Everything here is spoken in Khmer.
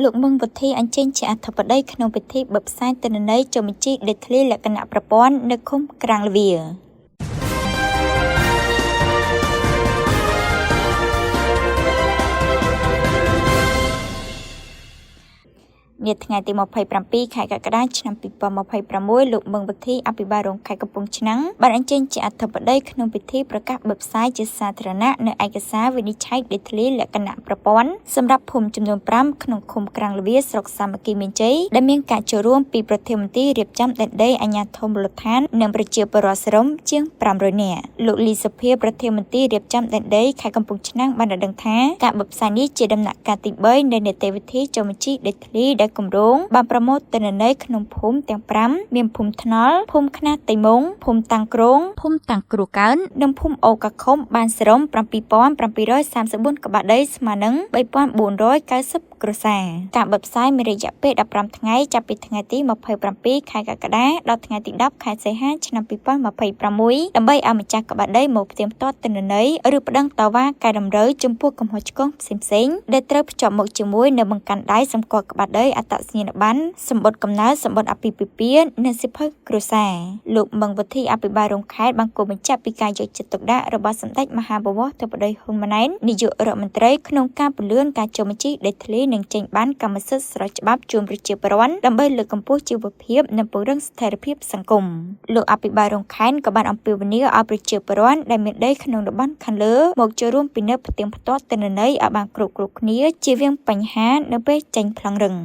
លោកមឹងវុធីអញ្ជើញជាអធិបតីក្នុងពិធីបិទផ្សាយទិន្នន័យចុះបញ្ជីដេតធ្លីលក្ខណៈប្រព័ន្ធនៅឃុំក្រាំងល្វានាថ្ងៃទី27ខែកក្កដាឆ្នាំ2026លោកមឹងវុធីអភិបាលរងខេត្តកំពង់ឆ្នាំងបានអញ្ជើញជាអធិបតីក្នុងពិធីប្រកាសបិទផ្សាយជាសាធារណៈនៅឯកសារវិនិច្ឆ័យដេតធ្លីលក្ខណៈប្រព័ន្ធសម្រាប់ភូមិចំនួន5ក្នុងឃុំក្រាំងល្វាស្រុកសាមគ្គីមានជ័យដែលមានការចូលរួមពីប្រធានមន្ត្រីរៀបចំដែនដីអាជ្ញាធរមូលដ្ឋាននិងប្រជាពលរដ្ឋសរុបជាង500នាក់លោកលីសុភាប្រធានមន្ត្រីរៀបចំដែនដីខេត្តកំពង់ឆ្នាំងបានដឹងថាការបិទផ្សាយនេះជាដំណាក់កាលទី3នៃនីតិវិធីចុះបញ្ជីដេតធ្លីដែលគម្រោងបានប្រមូលទិន្នន័យក្នុងភូមិទាំង5មានភូមិថ្នល់ភូមិខ្នាតតៃមុងភូមិតាំងគ្រងភូមិតាំងគ្រូកើននិងភូមិអូកាខុមបានសរុប7734ក្បាលដីស្មើនឹង3490គ្រួសារការបិទផ្សាយមានរយៈពេល15ថ្ងៃចាប់ពីថ្ងៃទី27ខែកក្កដាដល់ថ្ងៃទី10ខែសីហាឆ្នាំ2026ដើម្បីឲ្យម្ចាស់ក្បាលដីមកផ្ទៀងផ្ទាត់ទិន្នន័យឬប្តឹងតវ៉ាកែតម្រូវចំពោះកំហុសឆ្គងផ្សេងៗដែលត្រូវភ្ជាប់មកជាមួយនៅបង្កាន់ដៃសម្គាល់ក្បាលដីអត្តសញ្ញាណប័ណ្ណសម្បត្តិកំណើតសម្បត្តិអាពាហ៍ពិពាហ៍និងសិភៅគ្រួសារលោកមឹងវុធីអភិបាលរងខេត្តបានគូបញ្ជាក់ពីការយកចិត្តទុកដាក់របស់សម្ដេចមហាបវរធិបតីហ៊ុនម៉ាណែតនាយករដ្ឋមន្ត្រីក្នុងការពន្លឿនការចុះបញ្ជីដេតធ្លីនិងចេញបានកម្មសិទ្ធិស្របច្បាប់ជូនប្រជាពលរដ្ឋដើម្បីលើកកម្ពស់ជីវភាពនិងពង្រឹងស្ថិរភាពសង្គមលោកអភិបាលរងខេត្តក៏បានអំពាវនាវឲ្យប្រជាពលរដ្ឋដែលមានដីក្នុងតំបន់ខាងលើមកចូលរួមពិនិត្យផ្ទៀងផ្ទាត់ទិន្នន័យឲ្យបានគ្រប់គ្នាជៀសវាងបញ្ហានៅពេលចេញប្លង់រឹង